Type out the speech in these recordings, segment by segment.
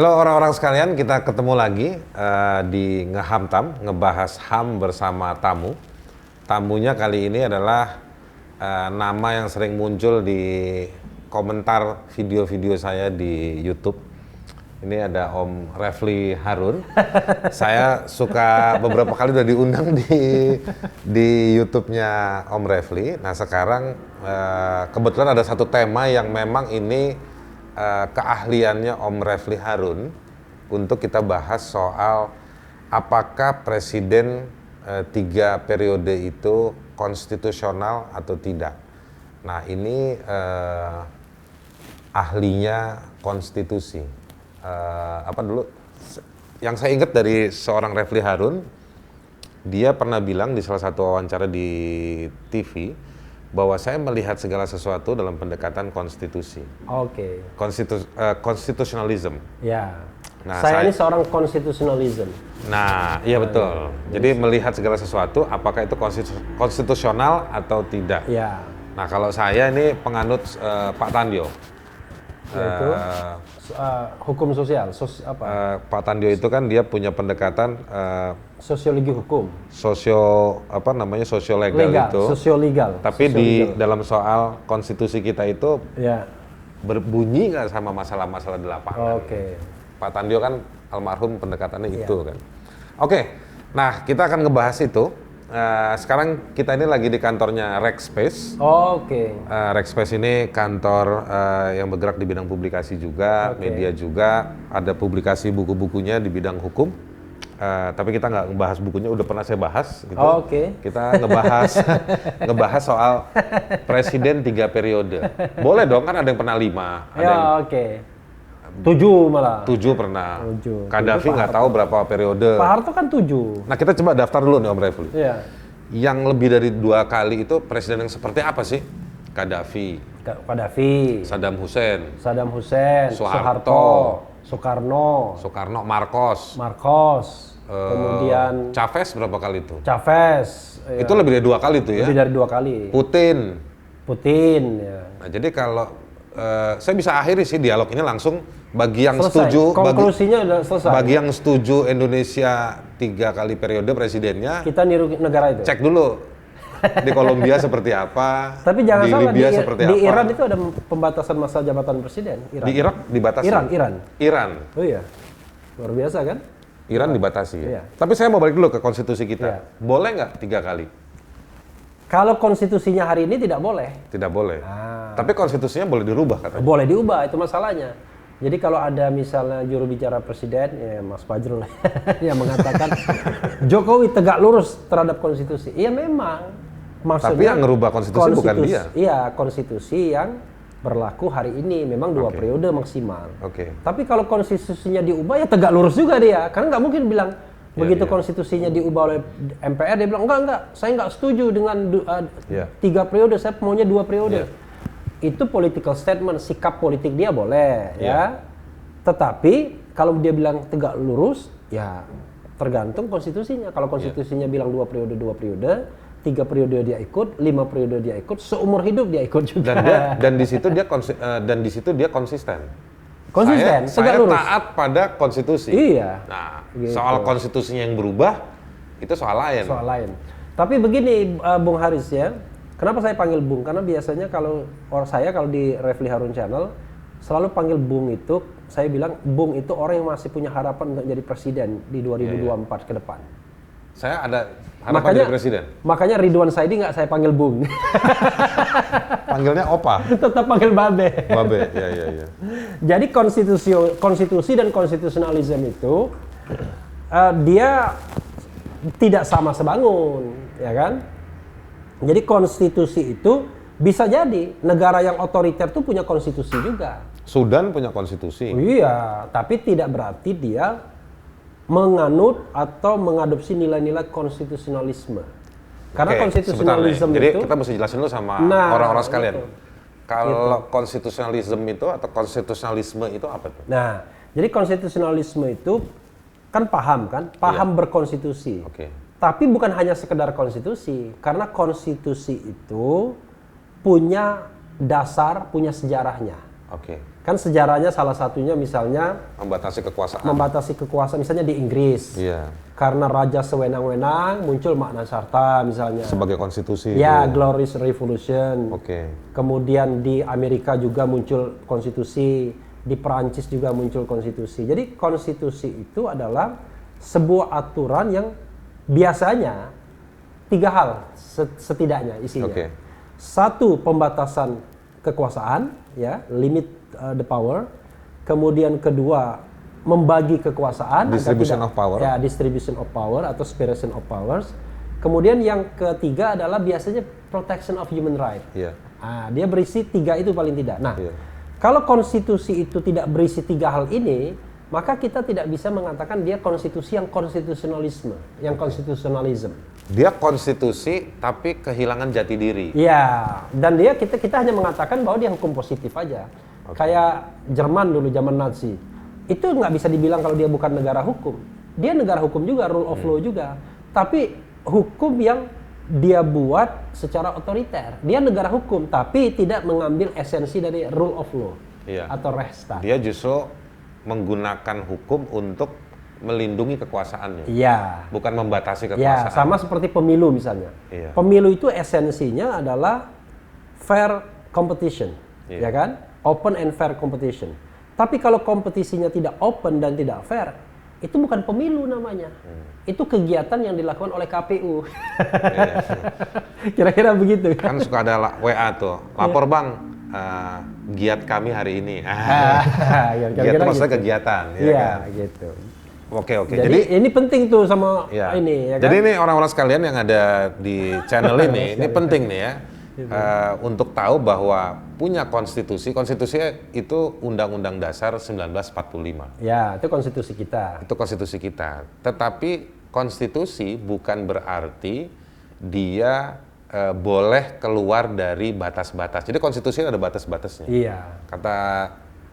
Halo orang-orang sekalian, kita ketemu lagi di Ngehamtam, ngebahas HAM bersama tamu. Tamunya kali ini adalah nama yang sering muncul di komentar video-video saya di YouTube. Ini ada Om Refli Harun. Saya suka beberapa kali udah diundang di YouTube-nya Om Refli. Nah sekarang kebetulan ada satu tema yang memang ini keahliannya Om Refli Harun untuk kita bahas soal apakah presiden 3 periode itu konstitusional atau tidak. Nah ini ahlinya konstitusi. Apa dulu? Yang saya ingat dari seorang Refli Harun, dia pernah bilang di salah satu wawancara di TV bahwa saya melihat segala sesuatu dalam pendekatan konstitusi. Oke. Konstitusionalism. Ya. Nah, saya ini seorang konstitusionalism. Nah, iya betul. Jadi melihat segala sesuatu apakah itu konstitusional atau tidak. Ya. Nah, kalau saya ini penganut Pak Tandio. Yaitu hukum sosial, Pak Tandio itu kan dia punya pendekatan sosiologi hukum. Sosiolegal itu. Sosiolegal. Tapi dalam soal konstitusi kita itu ya, berbunyi nggak sama masalah-masalah di lapangan. Oke. Pak Tandio kan almarhum pendekatannya itu kan. Oke. Nah, kita akan ngebahas itu. Sekarang kita ini lagi di kantornya Rackspace. Oke. Rackspace ini kantor yang bergerak di bidang publikasi juga, media juga, ada publikasi buku-bukunya di bidang hukum. Tapi kita nggak ngebahas bukunya, udah pernah saya bahas. Gitu. Kita ngebahas soal presiden 3 periode. Boleh dong, kan ada yang pernah 5. Ada yang 7 malah. 7 pernah. 7. Gaddafi nggak tahu berapa periode. Pak Harto kan 7. Nah kita coba daftar dulu nih Om Refli. Iya. Yang lebih dari 2 kali itu presiden yang seperti apa sih? Gaddafi. Saddam Hussein. Soekarno. Marcos. Kemudian Chavez berapa kali itu? Itu lebih dari 2 kali tuh ya? Lebih dari 2 kali. Putin Ya. Nah jadi kalau saya bisa akhiri sih dialog ini langsung bagi yang selesai. setuju. Konklusinya udah selesai. Bagi yang setuju Indonesia 3 kali periode presidennya. Kita niru negara itu. Cek dulu di Kolombia seperti apa. Tapi jangan di salah, Libya seperti di apa. Iran itu ada pembatasan masa jabatan presiden. Di Irak dibatasi. Iran. Oh iya. Luar biasa kan? Iran dibatasi. Iya. Tapi saya mau balik dulu ke konstitusi kita. Iya. Boleh nggak 3 kali? Kalau konstitusinya hari ini tidak boleh. Tidak boleh. Tapi konstitusinya boleh dirubah katanya. Boleh diubah, itu masalahnya. Jadi kalau ada misalnya juru bicara presiden, ya Mas Fajrul yang mengatakan Jokowi tegak lurus terhadap konstitusi. Iya memang. Maksudnya, tapi yang ngerubah konstitusi bukan dia. Iya, konstitusi yang berlaku hari ini memang 2 periode maksimal. Tapi kalau konstitusinya diubah ya tegak lurus juga dia. Karena nggak mungkin bilang begitu konstitusinya diubah oleh MPR dia bilang enggak, saya nggak setuju dengan 3 periode, saya maunya 2 periode. Itu political statement, sikap politik dia boleh ya. Tetapi kalau dia bilang tegak lurus ya tergantung konstitusinya. Kalau konstitusinya bilang 2 periode, 3 periode dia ikut, 5 periode dia ikut, seumur hidup dia ikut juga. Dan di situ dia konsisten. Saya lurus. Taat pada konstitusi. Iya. Nah, gitu. soal konstitusinya yang berubah itu soal lain. Tapi begini Bung Haris ya, kenapa saya panggil Bung? Karena biasanya kalau di Refli Harun Channel selalu panggil Bung itu, saya bilang Bung itu orang yang masih punya harapan untuk jadi presiden di 2024 ke depan. Saya ada harapan jadi presiden. Makanya Ridwan Saidi nggak saya panggil Bung. Panggilnya Opa. Tetap panggil Babe. Ya. Jadi konstitusi dan konstitusionalisme itu dia tidak sama sebangun, ya kan? Jadi konstitusi itu bisa jadi negara yang otoriter itu punya konstitusi juga. Sudan punya konstitusi. Iya, tapi tidak berarti dia menganut atau mengadopsi nilai-nilai konstitusionalisme. Karena konstitusionalisme Jadi itu, kita mesti jelasin dulu sama orang-orang sekalian. Kalau konstitusionalisme itu atau konstitusionalisme itu apa tuh? Nah, jadi konstitusionalisme itu kan paham berkonstitusi. Tapi bukan hanya sekedar konstitusi, karena konstitusi itu punya dasar, punya sejarahnya. Kan sejarahnya salah satunya misalnya Membatasi kekuasaan. Misalnya di Inggris. Iya. Karena raja sewenang-wenang muncul Magna Carta misalnya. Sebagai konstitusi. Ya, Glorious Revolution. Oke. Kemudian di Amerika juga muncul konstitusi, di Perancis juga muncul konstitusi. Jadi konstitusi itu adalah sebuah aturan yang biasanya 3 hal setidaknya isinya. Oke. Satu, pembatasan kekuasaan, ya, limit the power. Kemudian kedua, membagi kekuasaan. Distribution of power. Ya, distribution of power atau separation of powers. Kemudian yang ketiga adalah biasanya protection of human right. Iya. Nah, dia berisi 3 itu paling tidak. Nah, Iya. kalau konstitusi itu tidak berisi 3 hal ini, maka kita tidak bisa mengatakan dia konstitusi yang konstitusionalisme, yang konstitusionalism. Dia konstitusi tapi kehilangan jati diri. Iya, dan kita hanya mengatakan bahwa dia hukum positif aja. Kayak Jerman dulu zaman Nazi. Itu nggak bisa dibilang kalau dia bukan negara hukum. Dia negara hukum juga, rule of law juga. Tapi hukum yang dia buat secara otoriter. Dia negara hukum, tapi tidak mengambil esensi dari rule of law atau Rechtsstaat. Dia justru menggunakan hukum untuk melindungi kekuasaannya. Iya. Bukan membatasi Ya, kekuasaan. sama seperti pemilu misalnya. Iya. Pemilu itu esensinya adalah fair competition, ya kan? Open and fair competition. Tapi kalau kompetisinya tidak open dan tidak fair, itu bukan pemilu namanya. Itu kegiatan yang dilakukan oleh KPU. Kira-kira begitu. Kan suka ada WA tuh, lapor bang, giat kami hari ini. Giat itu maksudnya gitu. kegiatan. Iya, gitu. Oke. Jadi ini penting tuh sama ini. Ya kan? Jadi ini orang-orang sekalian yang ada di channel ini penting nih ya. Untuk tahu bahwa punya konstitusi itu Undang-Undang Dasar 1945. Ya, itu konstitusi kita. Itu konstitusi kita. Tetapi konstitusi bukan berarti dia boleh keluar dari batas-batas. Jadi konstitusi ada batas-batasnya. Iya. Kata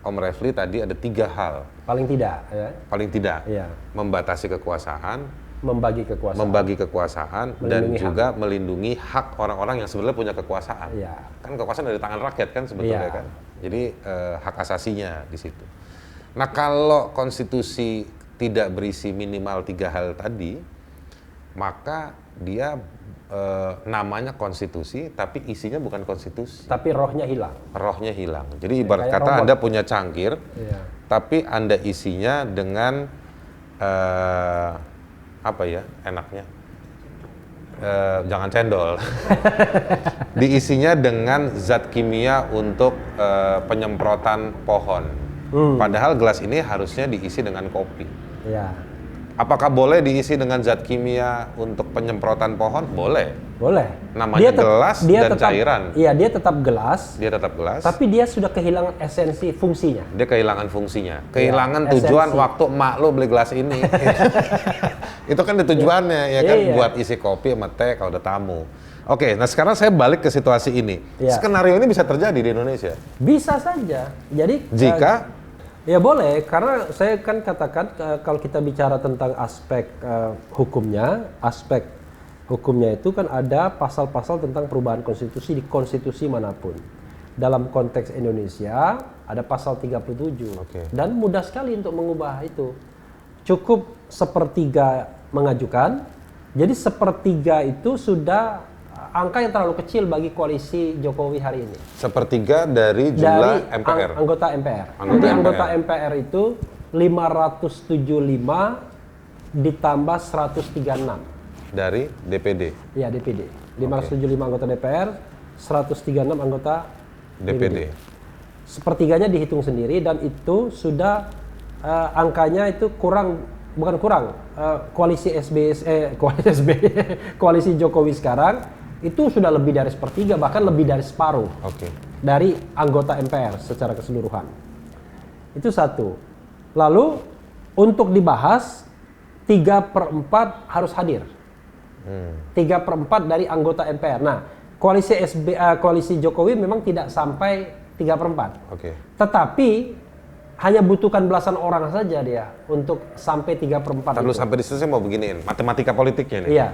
Om Refli tadi ada 3 hal. Paling tidak, ya. Paling tidak. Iya. Membatasi kekuasaan, membagi kekuasaan dan juga melindungi hak orang-orang yang sebenarnya punya kekuasaan. Iya. Kan kekuasaan dari tangan rakyat kan sebetulnya kan. Jadi hak asasinya di situ. Nah, kalau konstitusi tidak berisi minimal 3 hal tadi, maka dia namanya konstitusi tapi isinya bukan konstitusi. Tapi rohnya hilang. Rohnya hilang. Jadi ibarat kata Anda punya cangkir, tapi Anda isinya dengan apa ya enaknya, jangan cendol. Diisinya dengan zat kimia untuk penyemprotan pohon. Padahal gelas ini harusnya diisi dengan kopi. Ya. Apakah boleh diisi dengan zat kimia untuk penyemprotan pohon? Boleh. Boleh. Namanya gelas dan cairan. Iya, dia tetap gelas. Dia tetap gelas. Tapi dia sudah kehilangan esensi fungsinya. Dia kehilangan fungsinya. Kehilangan tujuan esensi. Waktu emak lo beli gelas ini. Itu kan tujuannya ya kan buat isi kopi sama teh kalau ada tamu. Oke, nah sekarang saya balik ke situasi ini. Skenario ini bisa terjadi di Indonesia? Bisa saja. Jadi jika ya boleh, karena saya kan katakan kalau kita bicara tentang aspek hukumnya itu kan ada pasal-pasal tentang perubahan konstitusi di konstitusi manapun. Dalam konteks Indonesia ada pasal 37 dan mudah sekali untuk mengubah itu. Cukup 1/3 mengajukan, jadi 1/3 itu sudah angka yang terlalu kecil bagi koalisi Jokowi hari ini. 1/3 dari jumlah MPR. Anggota MPR. Jadi anggota MPR itu 575 ditambah 136. Dari DPD. Ya, DPD. 575 anggota DPR, 136 anggota DPD. 1/3-nya dihitung sendiri dan itu sudah angkanya itu koalisi Jokowi sekarang itu sudah lebih dari 1/3, bahkan lebih dari separuh dari anggota MPR secara keseluruhan. Itu satu. Lalu untuk dibahas 3/4 harus hadir. 3/4 dari anggota MPR. Nah, koalisi Jokowi memang tidak sampai 3/4. Tetapi hanya butuhkan belasan orang saja dia untuk sampai 3/4. Lalu sampai di situ saya mau beginiin matematika politiknya nih. Iya.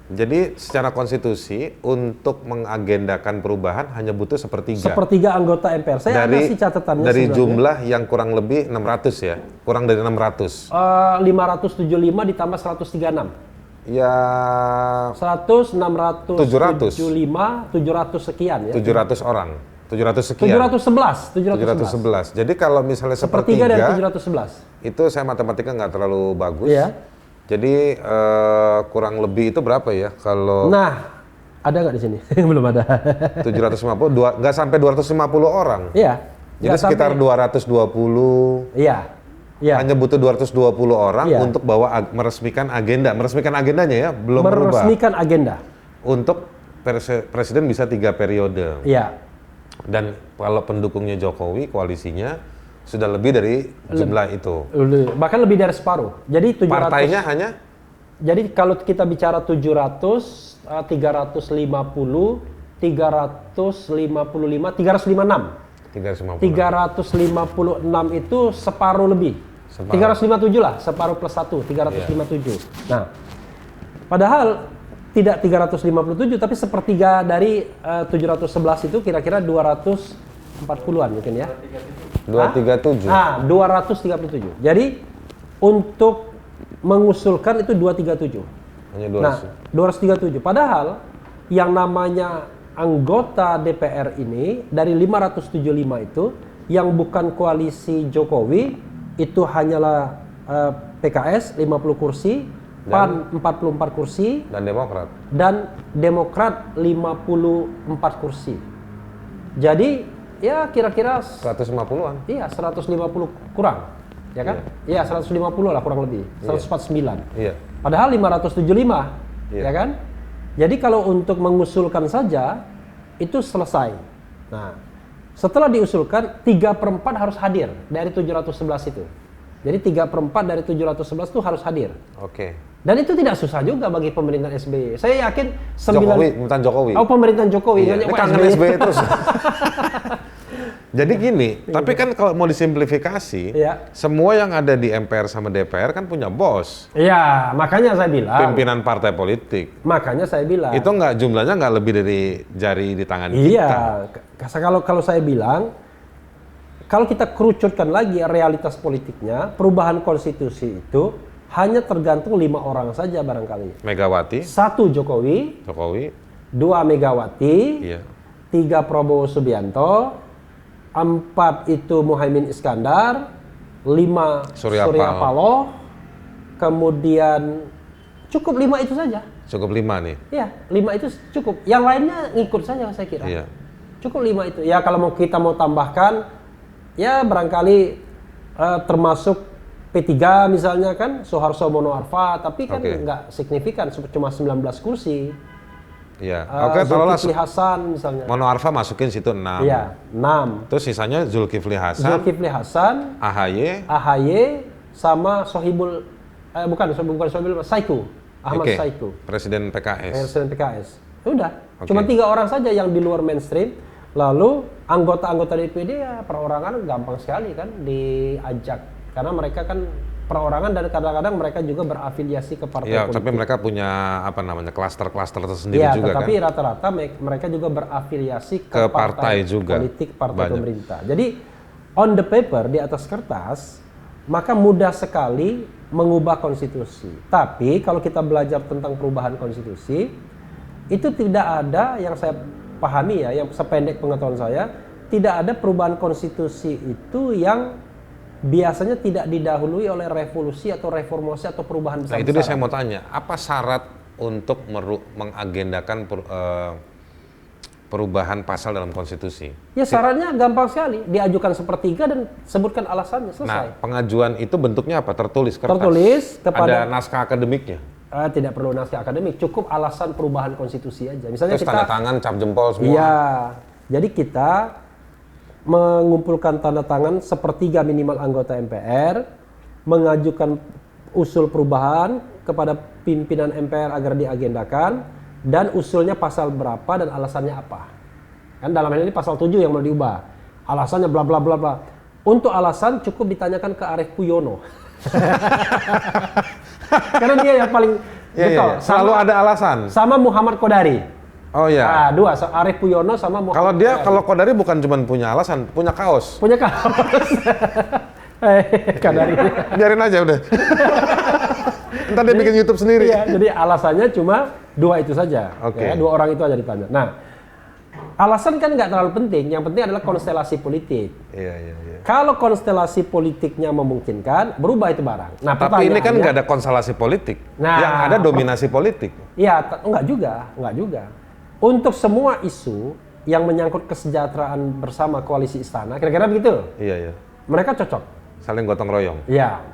Jadi secara konstitusi untuk mengagendakan perubahan hanya butuh sepertiga. Sepertiga anggota MPR. Saya ada sih catatannya dari sebenarnya. jumlah yang kurang lebih 600 ya, kurang dari 600. 575 ditambah 136. Ya 100, 600, 700. 75, 700 sekian ya. 700 orang. 700 sekian. 711. Jadi kalau misalnya Sepertiga sepertiga dari 711. itu saya matematika nggak terlalu bagus. Iya. Jadi kurang lebih itu berapa ya kalau Nah, ada nggak di sini? Belum ada. 750, nggak sampai 250 orang. Iya. Jadi sekitar 220. Iya. Iya. Hanya butuh 220 orang Iya. untuk meresmikan agenda. Meresmikan agendanya ya, belum berubah. Meresmikan agenda. Untuk presiden bisa 3 periode. Iya. Dan kalau pendukungnya Jokowi, koalisinya sudah lebih dari jumlah itu. Bahkan lebih dari separuh. Jadi 700. Partainya hanya? Jadi kalau kita bicara 700, 350, 355, 356. 356 itu separuh lebih. 357 lah, separuh plus 1, 357. Nah, padahal tidak 357, tapi sepertiga dari 711 itu kira-kira 240-an mungkin ya. 237. 237. Jadi untuk mengusulkan itu 237. Hanya 200. Nah, 237. Padahal yang namanya anggota DPR ini dari 575 itu yang bukan koalisi Jokowi itu hanyalah PKS 50 kursi, PAN 44 kursi, dan Demokrat 54 kursi. Jadi ya kira-kira 150-an. Iya, 150 kurang. Ya kan? Iya, 150 lah kurang lebih. 149. Iya. Padahal 575. Iya. Ya kan? Jadi kalau untuk mengusulkan saja itu selesai. Nah, setelah diusulkan 3/4 harus hadir dari 711 itu. Jadi 3/4 dari 711 itu harus hadir. Oke. Dan itu tidak susah juga bagi pemerintahan SBY. Saya yakin Pemerintahan Jokowi. Oh, pemerintahan Jokowi. Iya. Ini kangen SBY terus. Jadi gini, tapi kan kalau mau disimplifikasi, semua yang ada di MPR sama DPR kan punya bos. Iya, makanya saya bilang. Pimpinan partai politik. Makanya saya bilang. Itu jumlahnya nggak lebih dari jari di tangan kita. Iya, kalau saya bilang, kalau kita kerucutkan lagi realitas politiknya, perubahan konstitusi itu hanya tergantung 5 orang saja barangkali. Megawati. 1 Jokowi. 2 Megawati. Iya. 3 Prabowo Subianto. 4 itu Muhaimin Iskandar, 5 Surya Paloh, kemudian cukup 5 itu saja. Cukup 5 nih? Iya, 5 itu cukup. Yang lainnya ngikut saja saya kira. Iya. Cukup 5 itu. Ya kalau kita mau tambahkan, ya barangkali termasuk P3 misalnya kan, Soeharto Mono Arfa, tapi kan nggak signifikan, cuma 19 kursi. Iya. Zulkifli Hasan misalnya. Mono Arfa masukin situ 6. Iya, 6. Terus sisanya Zulkifli Hasan, AHY sama Sohibul bukan Sohibul, Saiku. Ahmad Saiku. Presiden PKS. Udah. Cuma 3 orang saja yang di luar mainstream. Lalu anggota-anggota DPD ya perorangan gampang sekali kan diajak. Karena mereka kan perorangan dan kadang-kadang mereka juga berafiliasi ke partai politik. Tapi mereka punya klaster-klaster tersendiri juga kan. Tetapi rata-rata mereka juga berafiliasi ke partai juga. Politik, partai pemerintah. Jadi on the paper, di atas kertas, maka mudah sekali mengubah konstitusi. Tapi kalau kita belajar tentang perubahan konstitusi, itu tidak ada yang saya pahami ya, yang sependek pengetahuan saya, tidak ada perubahan konstitusi itu yang biasanya tidak didahului oleh revolusi atau reformasi atau perubahan besar-besaran. Nah itu dia saya mau tanya, apa syarat untuk mengagendakan perubahan pasal dalam konstitusi? Ya syaratnya gampang sekali, diajukan sepertiga dan sebutkan alasannya, selesai. Nah pengajuan itu bentuknya apa? Tertulis kertas? Tertulis kepada... Ada naskah akademiknya? Tidak perlu naskah akademik, cukup alasan perubahan konstitusi aja. Misalnya terus tanda tangan, cap jempol semua? Iya, jadi kita mengumpulkan tanda tangan sepertiga minimal anggota MPR, mengajukan usul perubahan kepada pimpinan MPR agar diagendakan, dan usulnya pasal berapa dan alasannya apa. Kan dalam hal ini pasal 7 yang mau diubah. Alasannya bla bla bla bla. Untuk alasan cukup ditanyakan ke Arief Puyono. Karena dia yang paling Betul. Selalu ada alasan. Sama Muhammad Qodari. Oh iya. Nah, dua, Arief Puyono sama Muhammad Qodari. Kalau Qodari bukan cuma punya alasan, punya kaos. Punya kaos. Qodari. Biarin aja udah. Ntar dia bikin YouTube sendiri. Iya, jadi alasannya cuma dua itu saja. Oke. Ya, dua orang itu aja ditanya. Nah, alasan kan nggak terlalu penting. Yang penting adalah konstelasi politik. Iya. Kalau konstelasi politiknya memungkinkan, berubah itu barang. Nah, tapi ini kan nggak ada konstelasi politik. Nah, yang ada dominasi politik. Iya, enggak juga. Untuk semua isu yang menyangkut kesejahteraan bersama koalisi istana, kira-kira begitu. Iya. Mereka cocok. Saling gotong royong. Iya.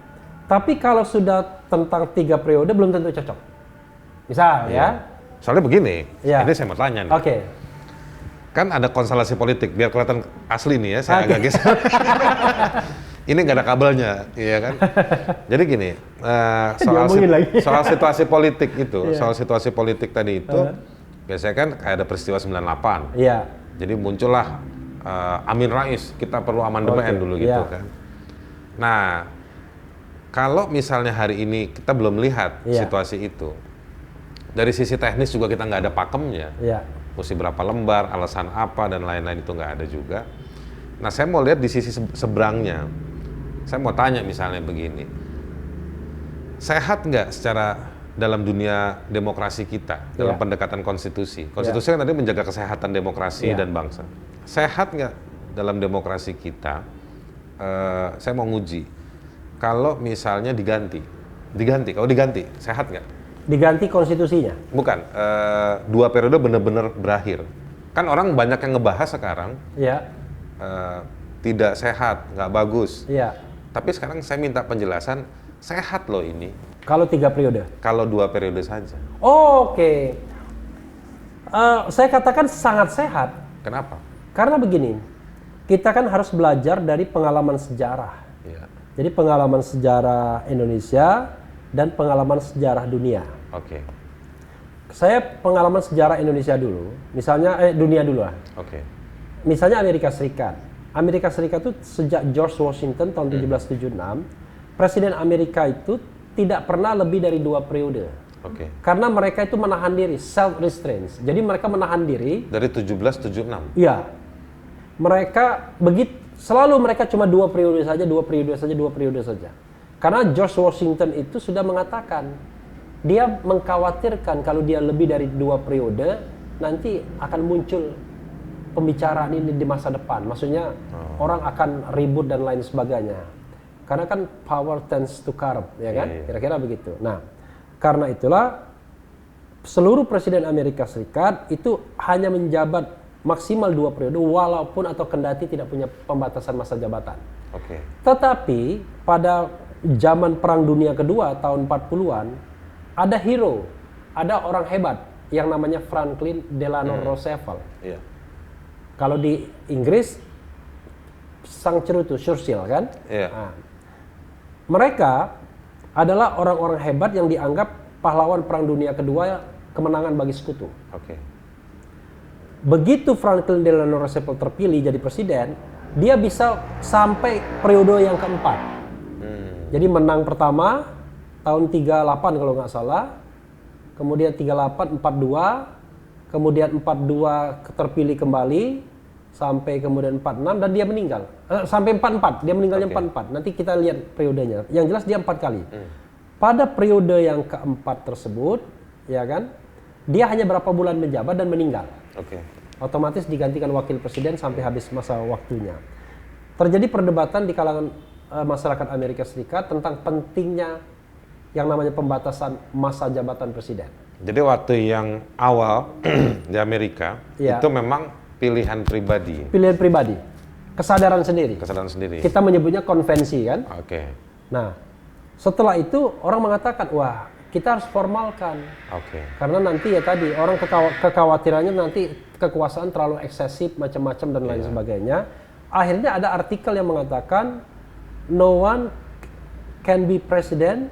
Tapi kalau sudah tentang 3 periode belum tentu cocok. Misal ya. Soalnya begini, Ya. ini saya mau tanya nih. Oke. Kan ada konstelasi politik, biar kelihatan asli nih ya, saya agak geser. Ini nggak ada kabelnya, iya kan? Jadi gini, soal situasi politik itu, soal situasi politik tadi itu, biasanya kan kayak ada peristiwa 98. Iya. Jadi muncullah Amin Rais, kita perlu amandemen dulu gitu kan. Nah, kalau misalnya hari ini kita belum lihat situasi itu, dari sisi teknis juga kita nggak ada pakemnya. Iya. Mesti berapa lembar, alasan apa, dan lain-lain itu nggak ada juga. Nah, saya mau lihat di sisi seberangnya. Saya mau tanya misalnya begini. Sehat nggak secara dalam dunia demokrasi kita, dalam pendekatan konstitusi? Konstitusi kan tadi menjaga kesehatan demokrasi dan bangsa. Sehat nggak dalam demokrasi kita? Saya mau nguji. Kalau misalnya kalau diganti, sehat nggak? Diganti konstitusinya? Bukan, 2 periode benar-benar berakhir. Kan orang banyak yang ngebahas sekarang, tidak sehat, nggak bagus. Iya. Tapi sekarang saya minta penjelasan, sehat loh ini. Kalau 3 periode? Kalau 2 periode saja. Oke. Saya katakan sangat sehat. Kenapa? Karena begini, kita kan harus belajar dari pengalaman sejarah. Iya. Jadi pengalaman sejarah Indonesia dan pengalaman sejarah dunia. Oke. Saya pengalaman sejarah Indonesia dulu, misalnya dunia dulu lah. Oke. Misalnya Amerika Serikat. Amerika Serikat itu sejak George Washington tahun 1776, Presiden Amerika itu tidak pernah lebih dari 2 periode. Oke. Karena mereka itu menahan diri, self restraint. Jadi mereka menahan diri. Dari 1776. Iya. Mereka selalu mereka cuma 2 periode saja, 2 periode saja, 2 periode saja. Karena George Washington itu sudah mengatakan, dia mengkhawatirkan kalau dia lebih dari 2 periode, nanti akan muncul pembicaraan ini di masa depan. Maksudnya orang akan ribut dan lain sebagainya. Karena kan power tends to corrupt, ya kan? Kira-kira begitu. Nah, karena itulah seluruh presiden Amerika Serikat itu hanya menjabat maksimal 2 periode, walaupun atau kendati tidak punya pembatasan masa jabatan. Oke. Tetapi pada zaman Perang Dunia Kedua tahun 40-an, ada hero, ada orang hebat yang namanya Franklin Delano Roosevelt. Iya. Kalau di Inggris, sang cerutu Churchill kan? Iya. Nah, mereka adalah orang-orang hebat yang dianggap pahlawan Perang Dunia Kedua, kemenangan bagi sekutu. Oke. Begitu Franklin Delano Roosevelt terpilih jadi presiden, dia bisa sampai periode yang keempat. Jadi menang pertama tahun 38 kalau nggak salah, kemudian 38, 42, kemudian 42 terpilih kembali, sampai kemudian 46 dan dia meninggal. Sampai 44, dia meninggalnya 44. Nanti kita lihat periodenya. Yang jelas dia 4 kali. Pada periode yang keempat tersebut, ya kan, dia hanya berapa bulan menjabat dan meninggal. Otomatis digantikan wakil presiden sampai habis masa waktunya. Terjadi perdebatan di kalangan masyarakat Amerika Serikat tentang pentingnya yang namanya pembatasan masa jabatan presiden. Jadi waktu yang awal di Amerika itu memang pilihan pribadi. Pilihan pribadi, kesadaran sendiri. Kesadaran sendiri. Kita menyebutnya konvensi kan. Oke. Nah, setelah itu orang mengatakan, wah kita harus formalkan. Karena nanti ya tadi orang kekhawatirannya nanti kekuasaan terlalu eksesif, macam-macam dan lain sebagainya. Akhirnya ada artikel yang mengatakan no one can be president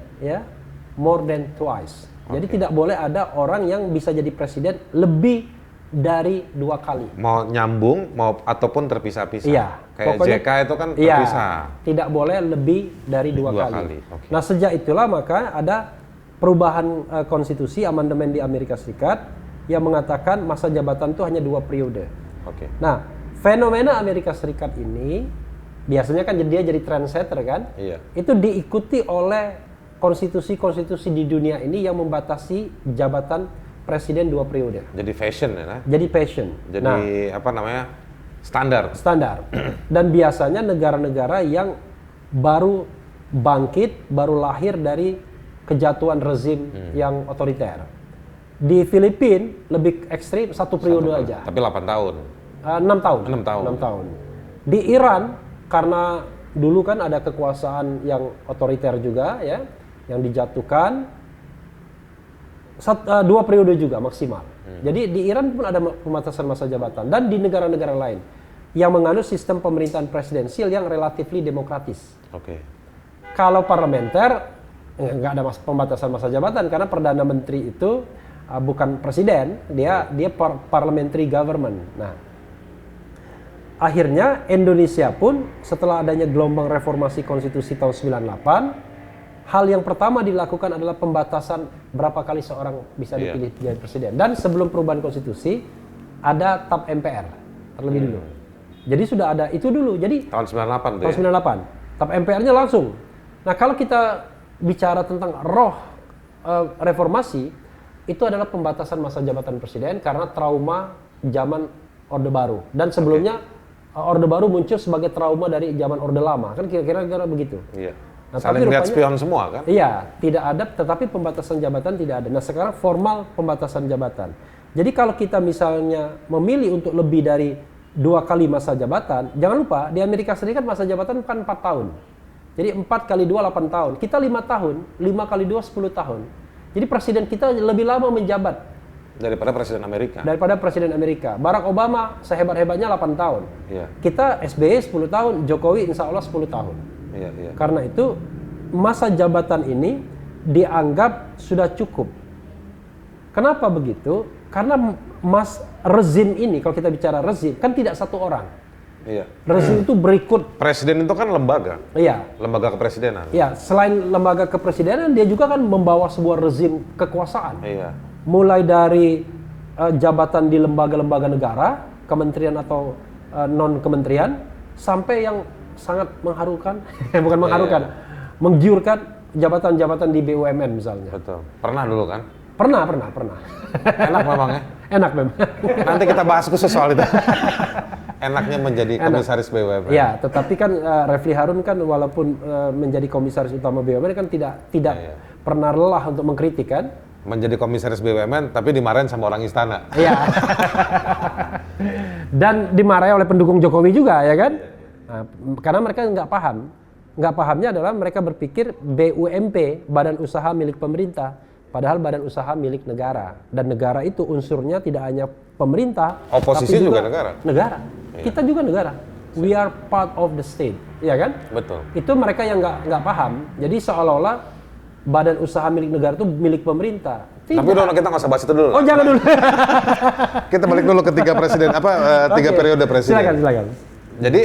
more than twice. Jadi tidak boleh ada orang yang bisa jadi presiden lebih dari 2 kali. Mau nyambung, ataupun terpisah-pisah. Iya. Kayak pokoknya, JK itu kan terpisah. Tidak boleh lebih dari 2 kali. Nah sejak itulah maka ada perubahan konstitusi, amandemen di Amerika Serikat yang mengatakan masa jabatan itu hanya 2 periode. Oke. Nah, fenomena Amerika Serikat ini biasanya kan dia jadi trendsetter kan? Iya. Itu diikuti oleh konstitusi-konstitusi di dunia ini yang membatasi jabatan presiden 2 periode. Jadi fashion ya? Jadi passion. Jadi apa namanya? Standar. Dan biasanya negara-negara yang baru bangkit, baru lahir dari kejatuhan rezim yang otoriter. Di Filipina lebih ekstrim 1 periode aja. Tapi 8 tahun. 6 tahun. 6 tahun. 6 tahun. Di Iran karena dulu kan ada kekuasaan yang otoriter juga ya, yang dijatuhkan 2 periode juga maksimal. Jadi di Iran pun ada pembatasan masa jabatan dan di negara-negara lain yang menganut sistem pemerintahan presidensial yang relatifly demokratis. Oke. Kalau parlementer nggak ada pembatasan masa jabatan karena perdana menteri itu bukan presiden, dia parliamentary government. Nah, akhirnya Indonesia pun setelah adanya gelombang reformasi konstitusi tahun 98, hal yang pertama dilakukan adalah pembatasan berapa kali seorang bisa dipilih jadi presiden. Dan sebelum perubahan konstitusi ada TAP MPR terlebih dulu. Jadi sudah ada itu dulu. Jadi tahun 98 tuh. Tahun 98. TAP MPR-nya langsung. Nah, kalau kita bicara tentang roh reformasi, itu adalah pembatasan masa jabatan presiden karena trauma zaman Orde Baru. Dan sebelumnya Orde Baru muncul sebagai trauma dari zaman Orde Lama. Kan kira-kira begitu. Iya. Nah, saling lihat spion semua kan? Iya, tidak ada, tetapi pembatasan jabatan tidak ada. Nah, sekarang formal pembatasan jabatan. Jadi kalau kita misalnya memilih untuk lebih dari 2 kali masa jabatan, jangan lupa di Amerika Serikat masa jabatan bukan 4 tahun. Jadi 4 kali 2 8 tahun. Kita 5 tahun, 5 kali 2 10 tahun. Jadi presiden kita lebih lama menjabat daripada presiden Amerika. Barack Obama sehebat-hebatnya 8 tahun. Iya. Kita SBY 10 tahun, Jokowi insya Allah 10 tahun. Iya. Karena itu masa jabatan ini dianggap sudah cukup. Kenapa begitu? Karena rezim ini, kalau kita bicara rezim, kan tidak satu orang. Iya. Rezim itu berikut. Presiden itu kan lembaga. Iya. Lembaga kepresidenan. Iya, selain lembaga kepresidenan, dia juga kan membawa sebuah rezim kekuasaan. Iya. Mulai dari jabatan di lembaga-lembaga negara, kementerian atau non-kementerian, sampai yang sangat mengharukan, bukan mengharukan, menggiurkan jabatan-jabatan di BUMN misalnya. Betul. Pernah dulu kan? Pernah. Enak memang ya? Enak memang. Nanti kita bahas khusus soal itu. Enaknya menjadi komisaris BUMN. Ya, tetapi kan Refli Harun kan walaupun menjadi komisaris utama BUMN kan tidak pernah lelah untuk mengkritik kan? Menjadi komisaris BUMN tapi dimarahin sama orang istana. Iya. Dan dimarahi oleh pendukung Jokowi juga ya kan? Nah, karena mereka nggak paham. Nggak pahamnya adalah mereka berpikir BUMP, badan usaha milik pemerintah. Padahal badan usaha milik negara. Dan negara itu unsurnya tidak hanya pemerintah. Oposisi tapi juga negara. Iya. Kita juga negara. We are part of the state. Iya kan? Betul. Itu mereka yang nggak paham. Jadi seolah-olah badan usaha milik negara itu milik pemerintah. Tidak. Tapi udah kita nggak usah bahas itu dulu. Oh, jangan dulu. Kita balik dulu ke 3 presiden, tiga periode presiden. Silakan. Jadi,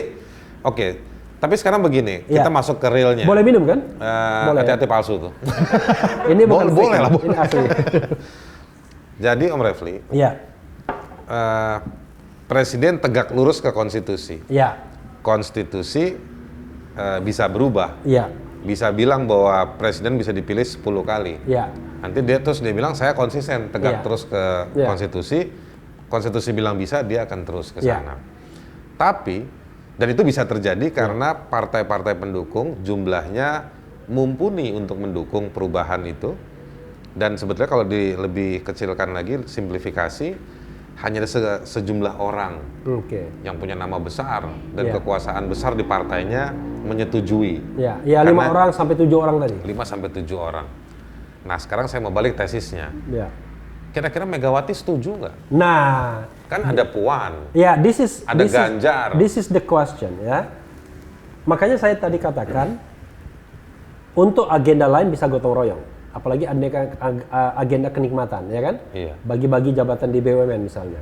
oke. Tapi sekarang begini, kita masuk ke realnya. Boleh minum kan? Boleh. Hati-hati palsu tuh. Ini bukan boleh lah. Ini asli. Jadi Om Refli, Iya. Presiden tegak lurus ke konstitusi. Iya. Konstitusi bisa berubah. Iya. Bisa bilang bahwa presiden bisa dipilih 10 kali. Iya. Nanti dia bilang saya konsisten, tegak terus ke konstitusi. Konstitusi bilang bisa, dia akan terus ke sana. Tapi dan itu bisa terjadi karena partai-partai pendukung jumlahnya mumpuni untuk mendukung perubahan itu. Dan sebetulnya kalau lebih kecilkan lagi, simplifikasi, hanya ada sejumlah orang yang punya nama besar dan kekuasaan besar di partainya menyetujui. Ya 5 orang sampai 7 orang tadi. 5 sampai 7 orang. Nah, sekarang saya mau balik tesisnya. Ya. Kira-kira Megawati setuju nggak? Nah, kan ada Puan. Ya, ada Ganjar. This is the question ya. Makanya saya tadi katakan untuk agenda lain bisa gotong royong, apalagi agenda kenikmatan ya kan? Iya. Bagi-bagi jabatan di BUMN misalnya.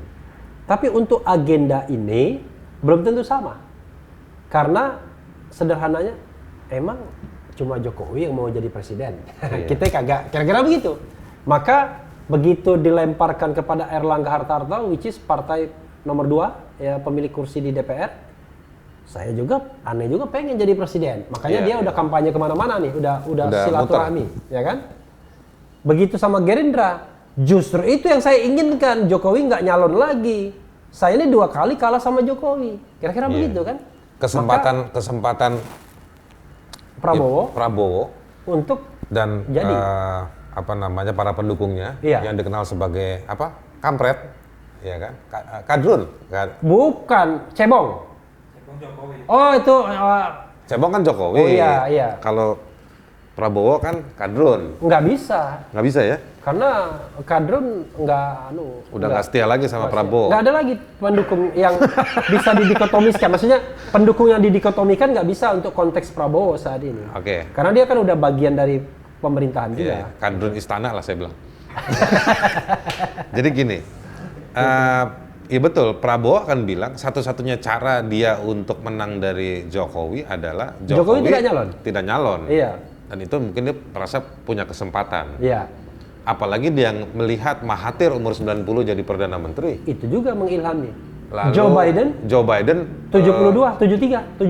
Tapi untuk agenda ini belum tentu sama. Karena sederhananya emang cuma Jokowi yang mau jadi presiden. Kita kagak, kira-kira begitu. Maka begitu dilemparkan kepada Erlangga Hartarto, which is partai nomor 2 ya, pemilik kursi di DPR, saya juga aneh juga pengen jadi presiden. Makanya dia udah kampanye kemana-mana nih, udah silaturahmi, ya kan? Begitu sama Gerindra, justru itu yang saya inginkan, Jokowi nggak nyalon lagi. Saya ini 2 kali kalah sama Jokowi, kira-kira begitu kan? Kesempatan Prabowo untuk dan jadi para pendukungnya yang dikenal sebagai kampret, ya kan? Kadrun. Bukan, cebong. Cebong Jokowi. Oh itu. Cebong kan Jokowi. Oh iya. Kalau Prabowo kan kadrun. Nggak bisa. Nggak bisa ya? Karena kadrun udah nggak setia lagi sama Prabowo. Nggak ada lagi pendukung yang bisa didikotomiskan. Maksudnya pendukung yang didikotomikan nggak bisa untuk konteks Prabowo saat ini. Oke. Karena dia kan udah bagian dari pemerintahan juga. Kadrun istana lah saya bilang. Jadi gini, iya betul, Prabowo akan bilang satu-satunya cara dia untuk menang dari Jokowi adalah Jokowi tidak nyalon. Iya. Dan itu mungkin dia merasa punya kesempatan. Iya. Apalagi dia melihat Mahathir umur 90 jadi Perdana Menteri. Itu juga mengilhami. Lalu, Joe Biden 72, 73,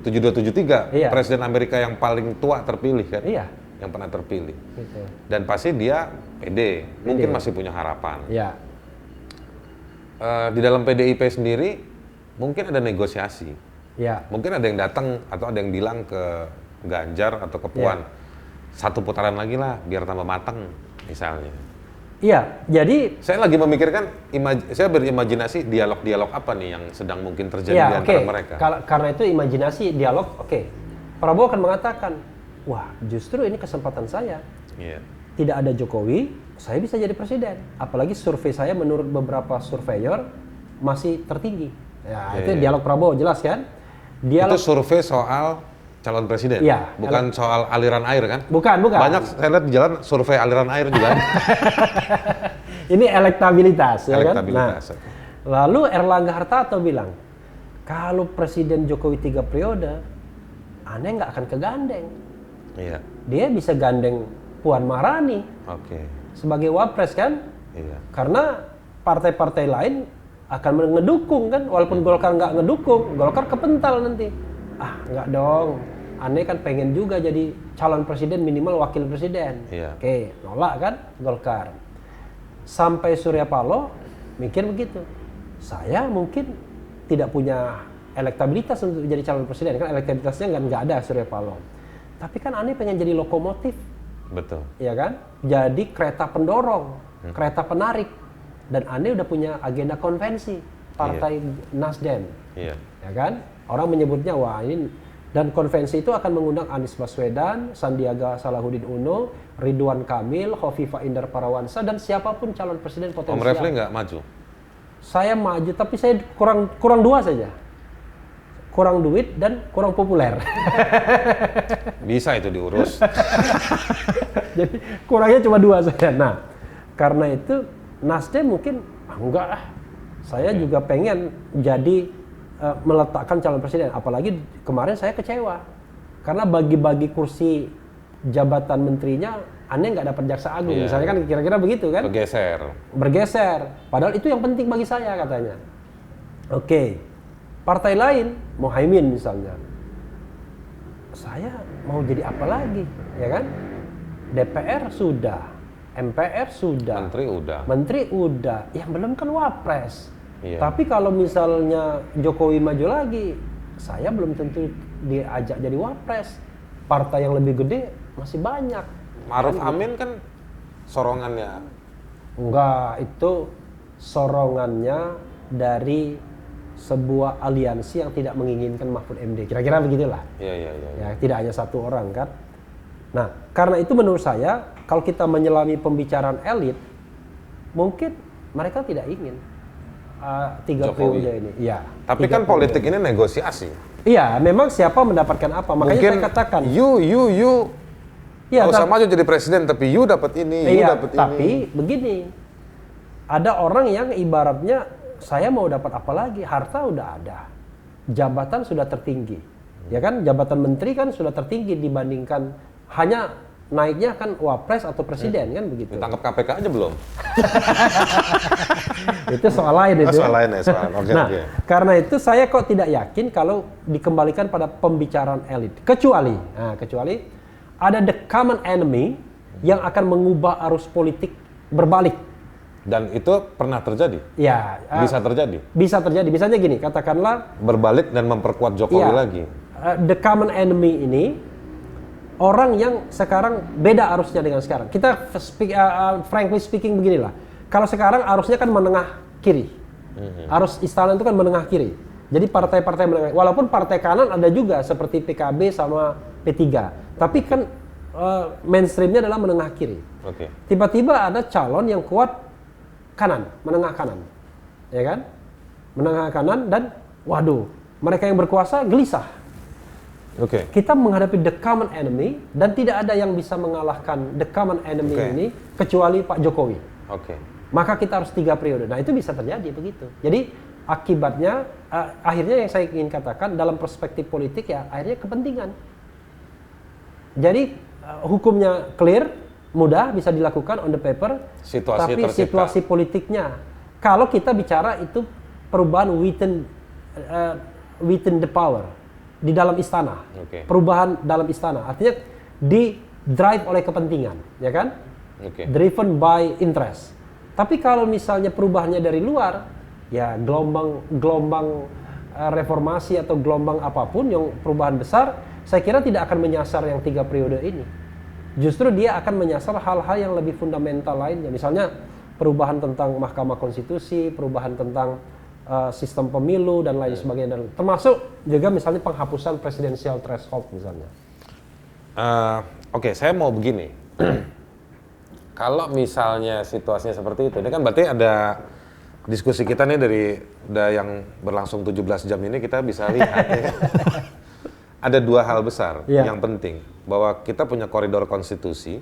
73. Iya. Presiden Amerika yang paling tua terpilih kan? Iya. Yang pernah terpilih. Gitu. Dan pasti dia pede, mungkin masih punya harapan. Iya. Di dalam PDIP sendiri mungkin ada negosiasi. Iya. Mungkin ada yang datang atau ada yang bilang ke Ganjar atau ke Puan, satu putaran lagi lah biar tambah matang misalnya. Iya, jadi saya lagi memikirkan, saya berimajinasi dialog-dialog apa nih yang sedang mungkin terjadi di antara mereka. Karena itu imajinasi dialog, Prabowo akan mengatakan, wah justru ini kesempatan saya. Iya. Tidak ada Jokowi, saya bisa jadi presiden. Apalagi survei saya menurut beberapa surveyor masih tertinggi. Itu dialog Prabowo, jelas kan? Itu survei soal calon presiden? Iya. Bukan soal aliran air kan? Bukan. Banyak saya lihat di jalan survei aliran air juga. Ini elektabilitas, ya kan? Nah, lalu Erlangga Hartarto bilang, kalau Presiden Jokowi 3 periode, aneh nggak akan kegandeng. Iya. Dia bisa gandeng Puan Maharani sebagai wapres kan? Iya. Karena partai-partai lain akan ngedukung kan, walaupun Golkar nggak ngedukung, Golkar kepental nanti. Nggak dong. Aneh kan pengen juga jadi calon presiden minimal wakil presiden. Iya. Nolak kan Golkar. Sampai Surya Paloh mikir begitu. Saya mungkin tidak punya elektabilitas untuk jadi calon presiden, kan elektabilitasnya nggak ada Surya Paloh. Tapi kan Aneh pengen jadi lokomotif. Betul. Ya kan? Jadi kereta pendorong, kereta penarik. Dan Aneh udah punya agenda konvensi partai Nasdem. Iya. Ya kan? Orang menyebutnya wah ini. Dan konvensi itu akan mengundang Anies Baswedan, Sandiaga Salahuddin Uno, Ridwan Kamil, Khofifah Indar Parawansa, dan siapapun calon presiden potensial. Om Refli nggak maju? Saya maju, tapi saya kurang 2 saja. Kurang duit dan kurang populer. Bisa itu diurus. Jadi kurangnya cuma 2 saja. Nah, karena itu Nasdem mungkin enggak. Saya juga pengen jadi meletakkan calon presiden, apalagi kemarin saya kecewa karena bagi-bagi kursi jabatan menterinya Aneh nggak dapat jaksa agung, misalnya kan kira-kira begitu kan? Bergeser, padahal itu yang penting bagi saya katanya. Partai lain, Muhaimin misalnya, saya mau jadi apa lagi, ya kan? DPR sudah, MPR sudah, Menteri udah, yang belum kan wapres. Tapi kalau misalnya Jokowi maju lagi, saya belum tentu diajak jadi wapres. Partai yang lebih gede masih banyak. Ma'ruf Amin kan sorongannya? Enggak, itu sorongannya dari sebuah aliansi yang tidak menginginkan Mahfud MD. Kira-kira begitulah. Iya. Ya, tidak hanya satu orang kan. Nah, karena itu menurut saya, kalau kita menyelami pembicaraan elit, mungkin mereka tidak ingin 3 periode ini. Iya. Tapi kan politik ini negosiasi. Iya, memang siapa mendapatkan apa. Makanya mungkin saya katakan. You. Nggak usah maju jadi presiden, tapi you dapat ini, dapat ini. Tapi begini, ada orang yang ibaratnya saya mau dapat apa lagi? Harta udah ada, jabatan sudah tertinggi. Ya kan, jabatan menteri kan sudah tertinggi dibandingkan hanya naiknya kan wapres atau presiden kan begitu. Ditangkap KPK aja belum? Itu soal lain itu. Soal lain ya, soal. Karena itu saya kok tidak yakin kalau dikembalikan pada pembicaraan elit. Kecuali ada the common enemy yang akan mengubah arus politik berbalik. Dan itu pernah terjadi? Ya. Bisa terjadi? Bisa terjadi. Misalnya gini, katakanlah berbalik dan memperkuat Jokowi lagi. The common enemy ini orang yang sekarang beda arusnya dengan sekarang. Kita frankly speaking beginilah. Kalau sekarang arusnya kan menengah kiri. Arus istana itu kan menengah kiri. Jadi partai-partai menengah. Walaupun partai kanan ada juga seperti PKB sama P3. Tapi kan mainstreamnya adalah menengah kiri. Okay. Tiba-tiba ada calon yang kuat kanan, menengah kanan. Ya kan? Menengah kanan dan waduh, mereka yang berkuasa gelisah. Oke. Kita menghadapi the common enemy dan tidak ada yang bisa mengalahkan the common enemy ini kecuali Pak Jokowi. Maka kita harus 3 periode. Nah, itu bisa terjadi begitu. Jadi akibatnya akhirnya yang saya ingin katakan dalam perspektif politik ya akhirnya kepentingan. Jadi hukumnya clear, mudah bisa dilakukan on the paper, tapi situasi politiknya. Kalau kita bicara itu perubahan within the power. Di dalam istana, perubahan dalam istana, artinya di drive oleh kepentingan, ya kan? Driven by interest. Tapi kalau misalnya perubahannya dari luar, ya gelombang reformasi atau gelombang apapun yang perubahan besar, saya kira tidak akan menyasar yang 3 periode ini. Justru dia akan menyasar hal-hal yang lebih fundamental lainnya, misalnya perubahan tentang Mahkamah Konstitusi, perubahan tentang sistem pemilu dan lain sebagainya, dan termasuk juga misalnya penghapusan presidensial threshold misalnya. Saya mau begini. Kalau misalnya situasinya seperti itu, ini kan berarti ada diskusi kita nih yang berlangsung 17 jam ini kita bisa lihat ya. Ada 2 hal besar yang penting, bahwa kita punya koridor konstitusi,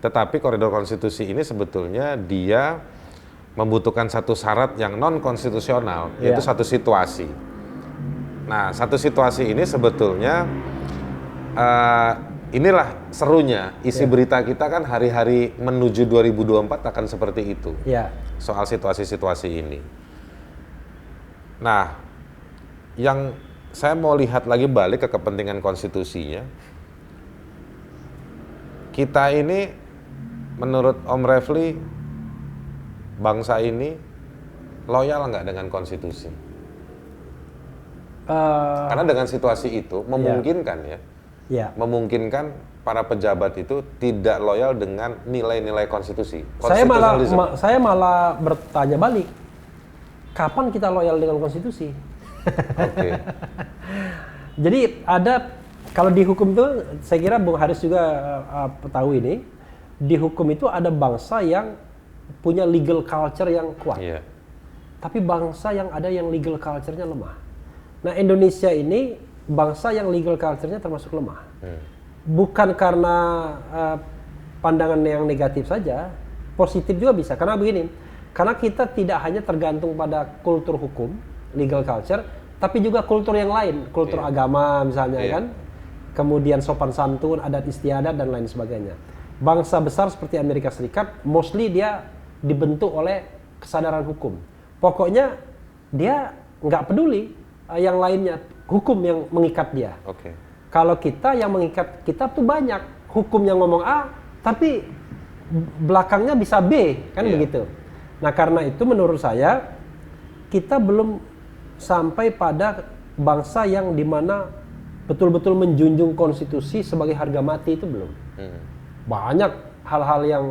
tetapi koridor konstitusi ini sebetulnya dia membutuhkan satu syarat yang non-konstitusional, yaitu satu situasi. Nah, satu situasi ini sebetulnya inilah serunya, isi berita kita kan hari-hari menuju 2024 akan seperti itu. Soal situasi-situasi ini. Nah, yang saya mau lihat lagi balik ke kepentingan konstitusinya, kita ini menurut Om Refli, bangsa ini loyal nggak dengan konstitusi? Karena dengan situasi itu memungkinkan memungkinkan para pejabat itu tidak loyal dengan nilai-nilai konstitusi. Saya malah bertanya balik, kapan kita loyal dengan konstitusi? Jadi kalau di hukum itu, saya kira Bung Haris juga tahu ini, di hukum itu ada bangsa yang punya legal culture yang kuat. Tapi bangsa yang ada yang legal culture-nya lemah. Nah, Indonesia ini bangsa yang legal culture-nya termasuk lemah. Bukan karena pandangan yang negatif saja, positif juga bisa. Karena begini, karena kita tidak hanya tergantung pada kultur hukum, legal culture, tapi juga kultur yang lain, kultur agama misalnya kan. Kemudian sopan santun, adat istiadat dan lain sebagainya. Bangsa besar seperti Amerika Serikat, mostly dia dibentuk oleh kesadaran hukum. Pokoknya dia nggak peduli yang lainnya, hukum yang mengikat dia. Kalau kita yang mengikat kita tuh banyak, hukum yang ngomong A, tapi belakangnya bisa B, kan begitu. Nah, karena itu menurut saya kita belum sampai pada bangsa yang dimana betul-betul menjunjung konstitusi sebagai harga mati, itu belum. Banyak hal-hal yang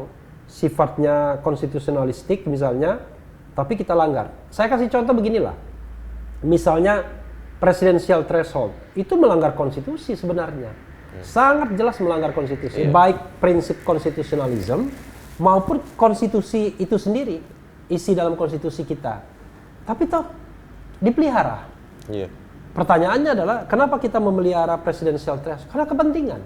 sifatnya konstitusionalistik misalnya, tapi kita langgar. Saya kasih contoh beginilah. Misalnya presidensial threshold, itu melanggar konstitusi sebenarnya. Sangat jelas melanggar konstitusi, baik prinsip konstitusionalisme maupun konstitusi itu sendiri, isi dalam konstitusi kita. Tapi toh dipelihara. Pertanyaannya adalah, kenapa kita memelihara presidensial threshold? Karena kepentingan.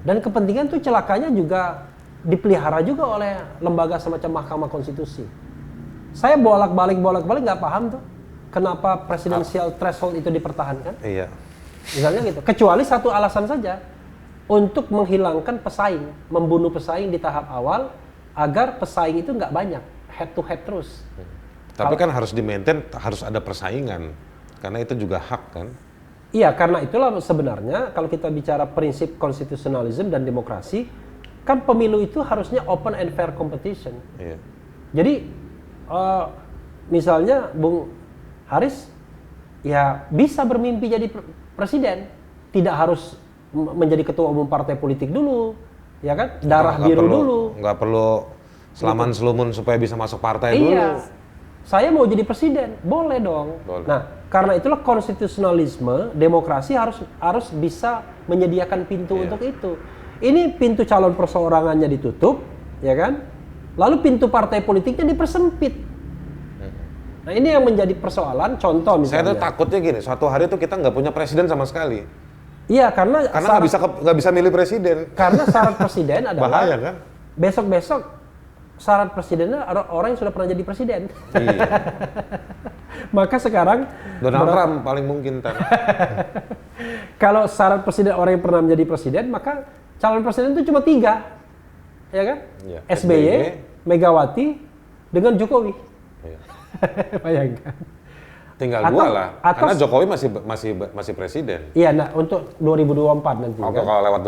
Dan kepentingan itu celakanya juga dipelihara juga oleh lembaga semacam Mahkamah Konstitusi. Saya bolak-balik nggak paham tuh kenapa presidensial threshold itu dipertahankan. Misalnya gitu. Kecuali satu alasan saja, untuk menghilangkan pesaing, membunuh pesaing di tahap awal agar pesaing itu nggak banyak, head to head terus. Tapi kan harus di-maintain, harus ada persaingan, karena itu juga hak kan? Iya, karena itulah sebenarnya kalau kita bicara prinsip konstitusionalisme dan demokrasi, kan pemilu itu harusnya open and fair competition. Iya. Jadi misalnya Bung Haris ya bisa bermimpi jadi presiden, tidak harus menjadi ketua umum partai politik dulu, ya kan? Darah biru dulu. Nggak perlu selaman selumun supaya bisa masuk partai dulu. Iya. Saya mau jadi presiden, boleh dong. Boleh. Nah, karena itulah konstitusionalisme, demokrasi harus bisa menyediakan pintu untuk itu. Ini pintu calon perseorangannya ditutup, ya kan? Lalu pintu partai politiknya dipersempit. Nah, ini yang menjadi persoalan. Contoh misalnya. Saya tuh takutnya gini, suatu hari tuh kita nggak punya presiden sama sekali. Iya, karena nggak bisa milih presiden. Karena syarat presiden adalah bahaya kan? Besok syarat presidennya orang yang sudah pernah jadi presiden. Iya. Maka sekarang Donald Trump paling mungkin kalau syarat presiden orang yang pernah menjadi presiden, maka calon presiden itu cuma 3, ya kan? Iya. SBY, Megawati, dengan Jokowi. Iya. Bayangkan. Tinggal 2 lah, karena Jokowi masih presiden. Iya, nah untuk 2024 nanti. Oke, kalau lewat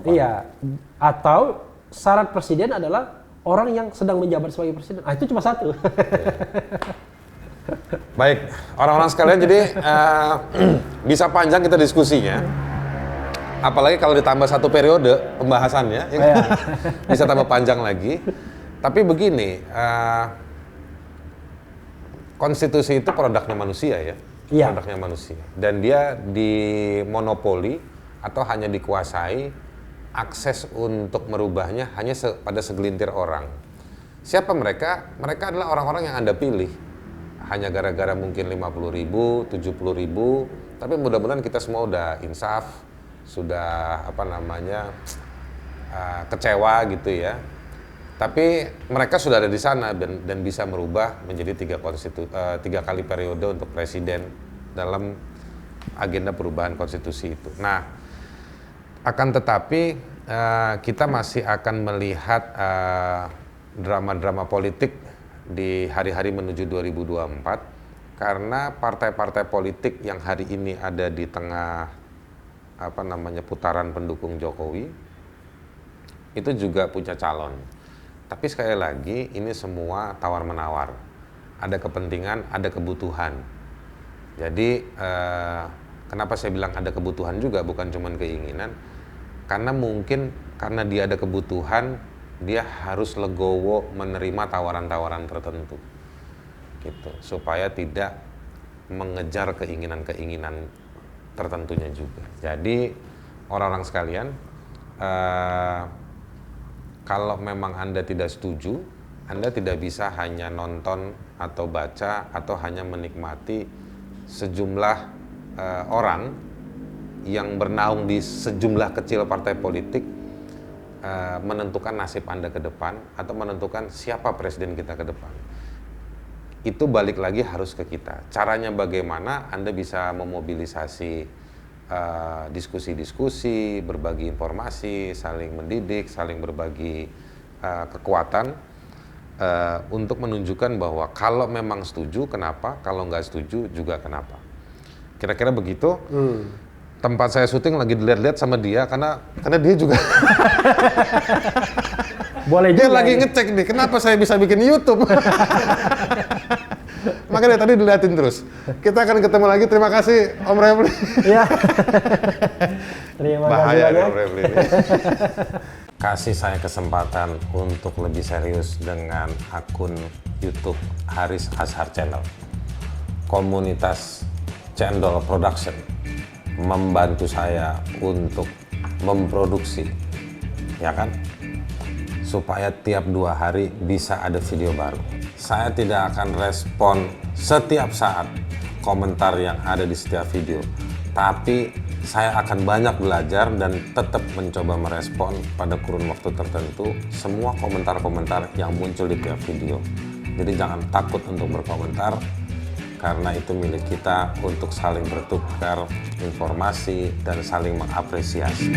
2024. Iya, atau syarat presiden adalah orang yang sedang menjabat sebagai presiden. Itu cuma 1. Baik, orang-orang sekalian, jadi bisa panjang kita diskusinya. Apalagi kalau ditambah 1 periode pembahasannya, bisa tambah panjang lagi. Tapi begini, konstitusi itu produknya manusia ya, produknya manusia. Dan dia dimonopoli atau hanya dikuasai, akses untuk merubahnya hanya pada segelintir orang. Siapa mereka? Mereka adalah orang-orang yang Anda pilih. Hanya gara-gara mungkin 50.000, 70.000, tapi mudah-mudahan kita semua udah insaf, sudah kecewa gitu ya. Tapi mereka sudah ada di sana dan bisa merubah menjadi 3 kali periode untuk presiden dalam agenda perubahan konstitusi itu. Nah, akan tetapi kita masih akan melihat drama-drama politik di hari-hari menuju 2024 karena partai-partai politik yang hari ini ada di tengah putaran pendukung Jokowi itu juga punya calon. Tapi sekali lagi ini semua tawar-menawar. Ada kepentingan, ada kebutuhan. Jadi kenapa saya bilang ada kebutuhan juga, bukan cuma keinginan. Karena mungkin karena dia ada kebutuhan, dia harus legowo menerima tawaran-tawaran tertentu. Gitu, supaya tidak mengejar keinginan-keinginan tertentunya juga. Jadi orang-orang sekalian, kalau memang Anda tidak setuju, Anda tidak bisa hanya nonton atau baca atau hanya menikmati sejumlah orang yang bernaung di sejumlah kecil partai politik menentukan nasib Anda ke depan atau menentukan siapa presiden kita ke depan. Itu balik lagi harus ke kita. Caranya bagaimana Anda bisa memobilisasi diskusi-diskusi, berbagi informasi, saling mendidik, saling berbagi kekuatan untuk menunjukkan bahwa kalau memang setuju kenapa, kalau nggak setuju juga kenapa. Kira-kira begitu. Tempat saya syuting lagi dilihat-lihat sama dia karena dia juga boleh dia juga lagi ngecek nih kenapa saya bisa bikin YouTube. Makanya tadi dilihatin terus. Kita akan ketemu lagi. Terima kasih Om Refli. Iya. Terima kasih banyak. Om Refli. Kasih saya kesempatan untuk lebih serius dengan akun YouTube Haris Azhar Channel. Komunitas Cendol Production membantu saya untuk memproduksi, ya kan? Supaya tiap 2 hari bisa ada video baru. Saya tidak akan respon setiap saat komentar yang ada di setiap video. Tapi saya akan banyak belajar dan tetap mencoba merespon pada kurun waktu tertentu semua komentar-komentar yang muncul di tiap video. Jadi jangan takut untuk berkomentar. karena itu milik kita untuk saling bertukar informasi dan saling mengapresiasi.